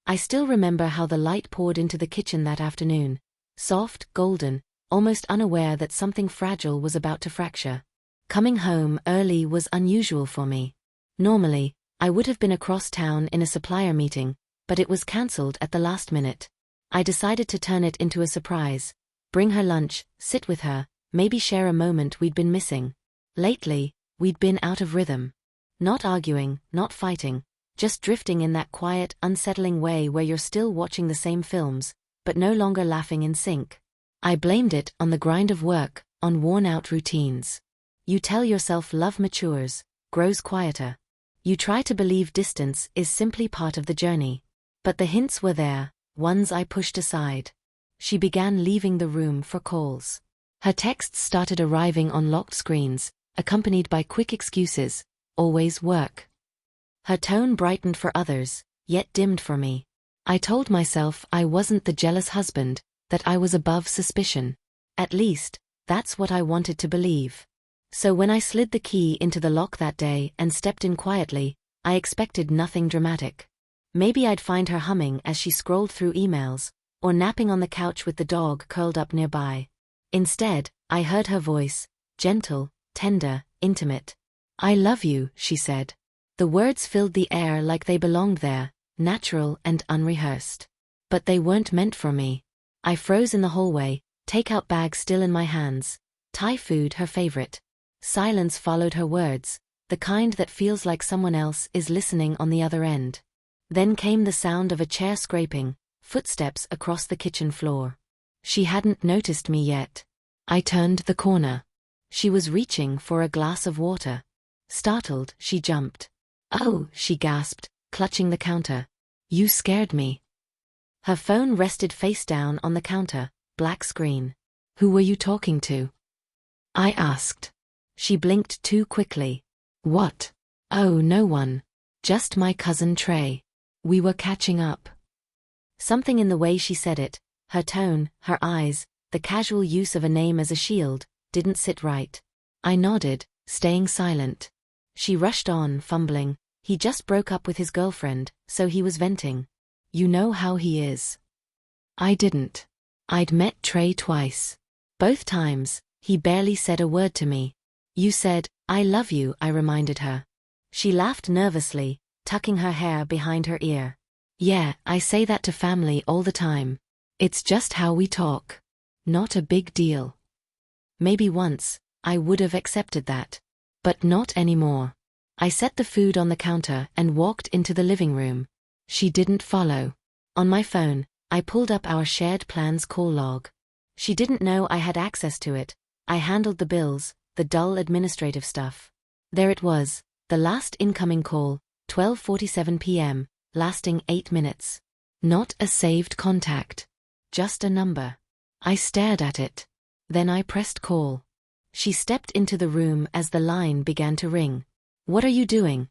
I still remember how the light poured into the kitchen that afternoon. Soft, golden, almost unaware that something fragile was about to fracture. Coming home early was unusual for me. Normally, I would have been across town in a supplier meeting, but it was cancelled at the last minute. I decided to turn it into a surprise. Bring her lunch, sit with her, maybe share a moment we'd been missing. Lately, we'd been out of rhythm. Not arguing, not fighting, just drifting in that quiet, unsettling way where you're still watching the same films, but no longer laughing in sync. I blamed it on the grind of work, on worn-out routines. You tell yourself love matures, grows quieter. You try to believe distance is simply part of the journey. But the hints were there, ones I pushed aside. She began leaving the room for calls. Her texts started arriving on locked screens, accompanied by quick excuses, always work. Her tone brightened for others, yet dimmed for me. I told myself I wasn't the jealous husband, that I was above suspicion. At least, that's what I wanted to believe. So when I slid the key into the lock that day and stepped in quietly, I expected nothing dramatic. Maybe I'd find her humming as she scrolled through emails, or napping on the couch with the dog curled up nearby. Instead, I heard her voice, gentle, tender, intimate. "I love you," she said. The words filled the air like they belonged there, natural and unrehearsed. But they weren't meant for me. I froze in the hallway, takeout bag still in my hands. Thai food her favorite. Silence followed her words, the kind that feels like someone else is listening on the other end. Then came the sound of a chair scraping, footsteps across the kitchen floor. She hadn't noticed me yet. I turned the corner. She was reaching for a glass of water. Startled, she jumped. "Oh," she gasped, clutching the counter. "You scared me." Her phone rested face down on the counter, black screen. "Who were you talking to?" I asked. She blinked too quickly. "What?" "Oh, no one. Just my cousin Trey. We were catching up." Something in the way she said it, her tone, her eyes, the casual use of a name as a shield, didn't sit right. I nodded, staying silent. She rushed on, fumbling. "He just broke up with his girlfriend, so he was venting. You know how he is." I didn't. I'd met Trey twice. Both times, he barely said a word to me. "You said, 'I love you,'" I reminded her. She laughed nervously, tucking her hair behind her ear. "Yeah, I say that to family all the time. It's just how we talk. Not a big deal." Maybe once, I would have accepted that. But not anymore. I set the food on the counter and walked into the living room. She didn't follow. On my phone, I pulled up our shared plans call log. She didn't know I had access to it. I handled the bills, the dull administrative stuff. There it was, the last incoming call, 12:47 p.m., lasting 8 minutes. Not a saved contact. Just a number. I stared at it. Then I pressed call. She stepped into the room as the line began to ring. "What are you doing?"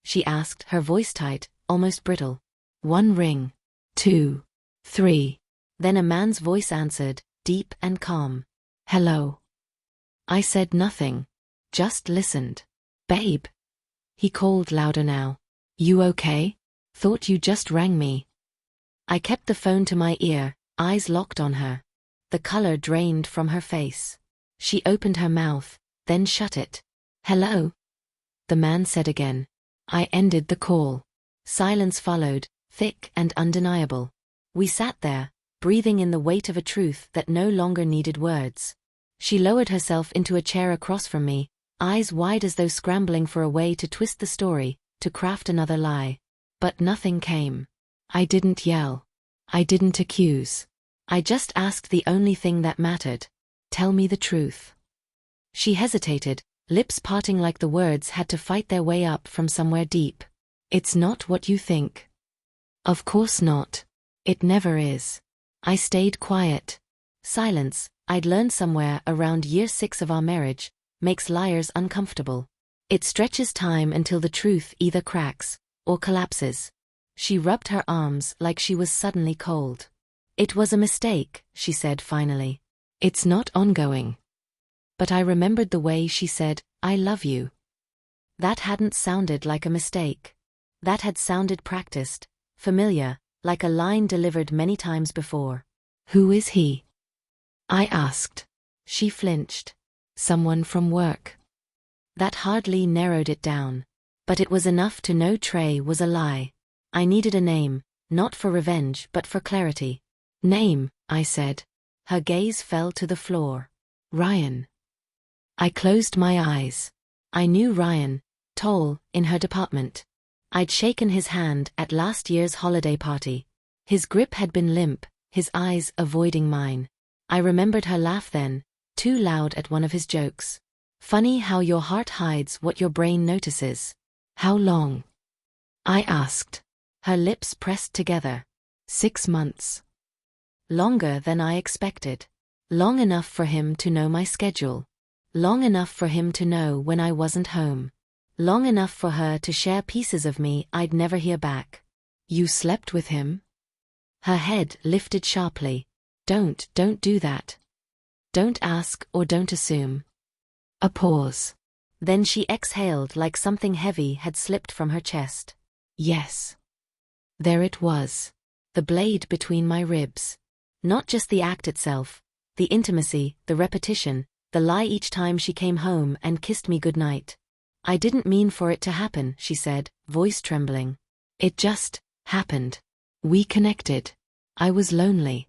she asked, her voice tight, almost brittle. "1 ring. 2. 3. Then a man's voice answered, deep and calm. "Hello." I said nothing. Just listened. "Babe." He called louder now. "You okay? Thought you just rang me." I kept the phone to my ear, eyes locked on her. The color drained from her face. She opened her mouth, then shut it. "Hello?" the man said again. I ended the call. Silence followed, thick and undeniable. We sat there, breathing in the weight of a truth that no longer needed words. She lowered herself into a chair across from me, eyes wide as though scrambling for a way to twist the story, to craft another lie. But nothing came. I didn't yell. I didn't accuse. I just asked the only thing that mattered. "Tell me the truth." She hesitated, lips parting like the words had to fight their way up from somewhere deep. "It's not what you think." "Of course not. It never is." I stayed quiet. Silence, I'd learned somewhere around year 6 of our marriage, makes liars uncomfortable. It stretches time until the truth either cracks or collapses. She rubbed her arms like she was suddenly cold. "It was a mistake," she said finally. "It's not ongoing." But I remembered the way she said, "I love you." That hadn't sounded like a mistake. That had sounded practiced, familiar, like a line delivered many times before. "Who is he?" I asked. She flinched. "Someone from work." That hardly narrowed it down. But it was enough to know Trey was a lie. I needed a name, not for revenge but for clarity. "Name," I said. Her gaze fell to the floor. "Ryan." I closed my eyes. I knew Ryan, tall, in her department. I'd shaken his hand at last year's holiday party. His grip had been limp, his eyes avoiding mine. I remembered her laugh then, too loud at one of his jokes. Funny how your heart hides what your brain notices. "How long?" I asked. Her lips pressed together. 6 months. Longer than I expected. Long enough for him to know my schedule. Long enough for him to know when I wasn't home. Long enough for her to share pieces of me I'd never hear back. "You slept with him?" Her head lifted sharply. Don't do that. Don't ask or don't assume." A pause. Then she exhaled like something heavy had slipped from her chest. "Yes." There it was. The blade between my ribs. Not just the act itself, the intimacy, the repetition, the lie each time she came home and kissed me goodnight. "I didn't mean for it to happen," she said, voice trembling. "It just happened. We connected. I was lonely."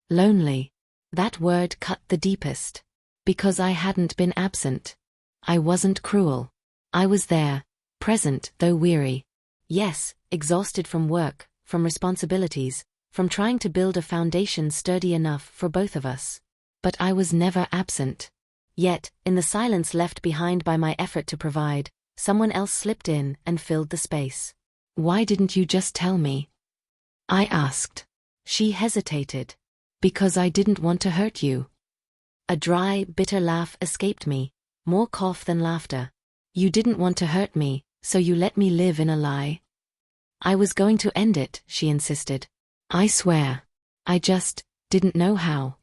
Lonely. That word cut the deepest. Because I hadn't been absent. I wasn't cruel. I was there, present though weary. Yes, exhausted from work, from responsibilities, from trying to build a foundation sturdy enough for both of us. But I was never absent. Yet, in the silence left behind by my effort to provide, someone else slipped in and filled the space. "Why didn't you just tell me?" I asked. She hesitated. "Because I didn't want to hurt you." A dry, bitter laugh escaped me, more cough than laughter. "You didn't want to hurt me, so you let me live in a lie." "I was going to end it," she insisted. "I swear. I just didn't know how."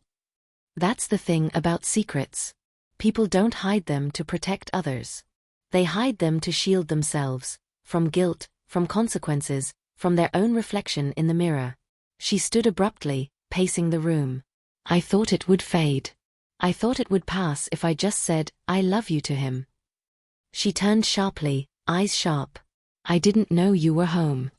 That's the thing about secrets. People don't hide them to protect others. They hide them to shield themselves, from guilt, from consequences, from their own reflection in the mirror. She stood abruptly, pacing the room. "I thought it would fade. I thought it would pass if I just said, 'I love you' to him." She turned sharply, eyes sharp. "I didn't know you were home."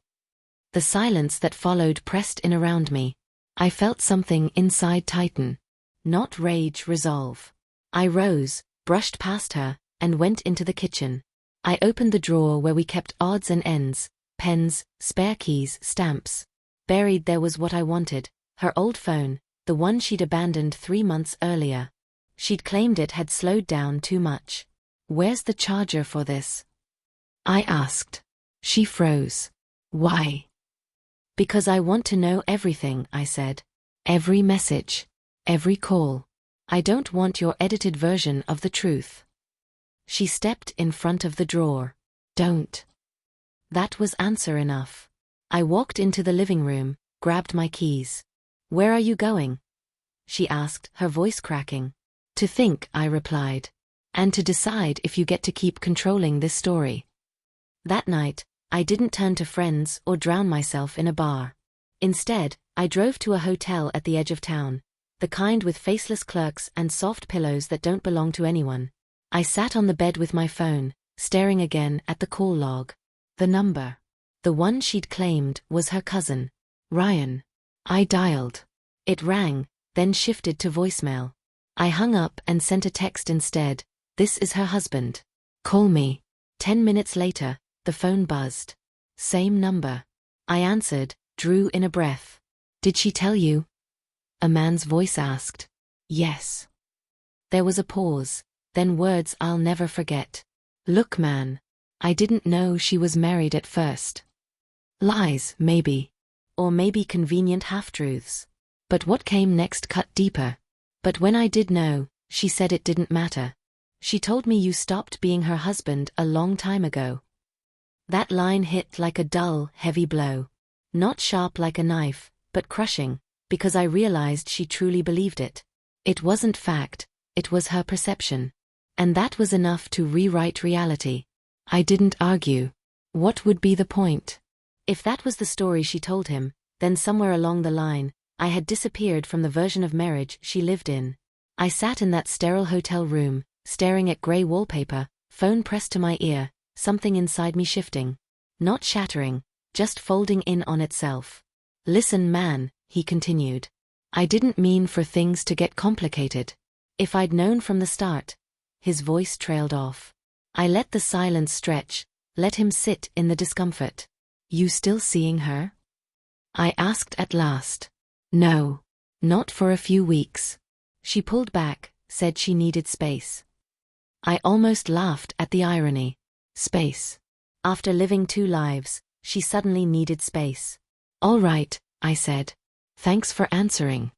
The silence that followed pressed in around me. I felt something inside tighten. Not rage, resolve. I rose, brushed past her, and went into the kitchen. I opened the drawer where we kept odds and ends, pens, spare keys, stamps. Buried there was what I wanted, her old phone, the one she'd abandoned 3 months earlier. She'd claimed it had slowed down too much. "Where's the charger for this?" I asked. She froze. "Why?" "Because I want to know everything," I said. "Every message. Every call. I don't want your edited version of the truth." She stepped in front of the drawer. "Don't." That was answer enough. I walked into the living room, grabbed my keys. "Where are you going?" she asked, her voice cracking. "To think," I replied. "And to decide if you get to keep controlling this story." That night, I didn't turn to friends or drown myself in a bar. Instead, I drove to a hotel at the edge of town, the kind with faceless clerks and soft pillows that don't belong to anyone. I sat on the bed with my phone, staring again at the call log. The number. The one she'd claimed was her cousin, Ryan. I dialed. It rang, then shifted to voicemail. I hung up and sent a text instead. "This is her husband. Call me." 10 minutes later, the phone buzzed. Same number. I answered, drew in a breath. "Did she tell you?" A man's voice asked. "Yes." There was a pause, then words I'll never forget. "Look, man. I didn't know she was married at first." Lies, maybe. Or maybe convenient half-truths. But what came next cut deeper. "But when I did know, she said it didn't matter. She told me you stopped being her husband a long time ago." That line hit like a dull, heavy blow. Not sharp like a knife, but crushing, because I realized she truly believed it. It wasn't fact, it was her perception. And that was enough to rewrite reality. I didn't argue. What would be the point? If that was the story she told him, then somewhere along the line, I had disappeared from the version of marriage she lived in. I sat in that sterile hotel room, staring at grey wallpaper, phone pressed to my ear, something inside me shifting. Not shattering, just folding in on itself. Listen, man, he continued. I didn't mean for things to get complicated. If I'd known from the start. His voice trailed off. I let the silence stretch, let him sit in the discomfort. You still seeing her? I asked at last. No. Not for a few weeks. She pulled back, said she needed space. I almost laughed at the irony. Space. After living 2 lives, she suddenly needed space. All right, I said. Thanks for answering.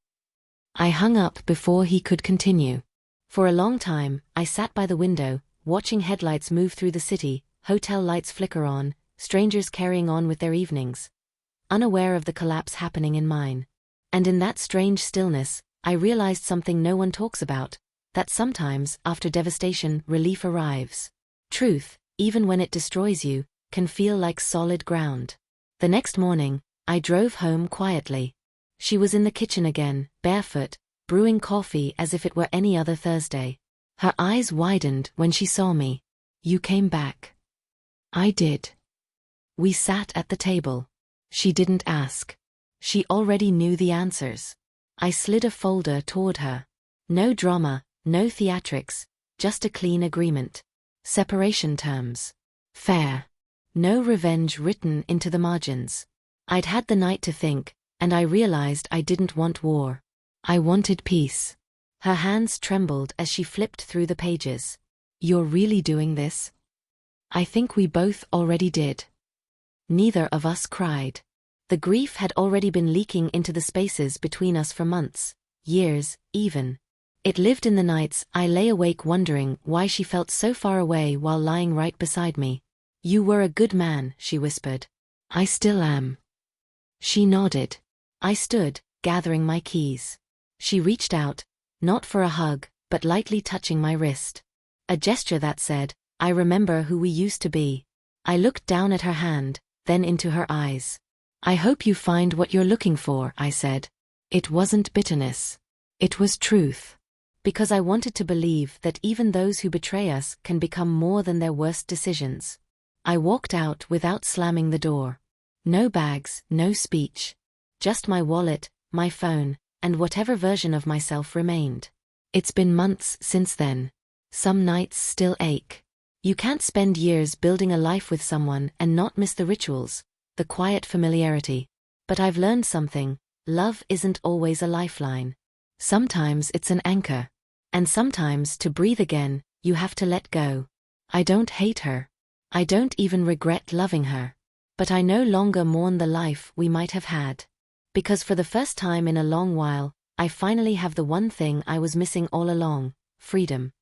I hung up before he could continue. For a long time, I sat by the window, watching headlights move through the city, hotel lights flicker on, strangers carrying on with their evenings, unaware of the collapse happening in mine. And in that strange stillness, I realized something no one talks about, that sometimes, after devastation, relief arrives. Truth, even when it destroys you, can feel like solid ground. The next morning, I drove home quietly. She was in the kitchen again, barefoot, brewing coffee as if it were any other Thursday. Her eyes widened when she saw me. You came back. I did. We sat at the table. She didn't ask. She already knew the answers. I slid a folder toward her. No drama, no theatrics, just a clean agreement. Separation terms. Fair. No revenge written into the margins. I'd had the night to think, and I realized I didn't want war. I wanted peace. Her hands trembled as she flipped through the pages. You're really doing this? I think we both already did. Neither of us cried. The grief had already been leaking into the spaces between us for months, years, even. It lived in the nights I lay awake wondering why she felt so far away while lying right beside me. You were a good man, she whispered. I still am. She nodded. I stood, gathering my keys. She reached out, not for a hug, but lightly touching my wrist. A gesture that said, I remember who we used to be. I looked down at her hand, then into her eyes. I hope you find what you're looking for, I said. It wasn't bitterness. It was truth. Because I wanted to believe that even those who betray us can become more than their worst decisions. I walked out without slamming the door. No bags, no speech. Just my wallet, my phone, and whatever version of myself remained. It's been months since then. Some nights still ache. You can't spend years building a life with someone and not miss the rituals, the quiet familiarity. But I've learned something. Love isn't always a lifeline. Sometimes it's an anchor. And sometimes to breathe again, you have to let go. I don't hate her. I don't even regret loving her. But I no longer mourn the life we might have had. Because for the first time in a long while, I finally have the one thing I was missing all along: freedom.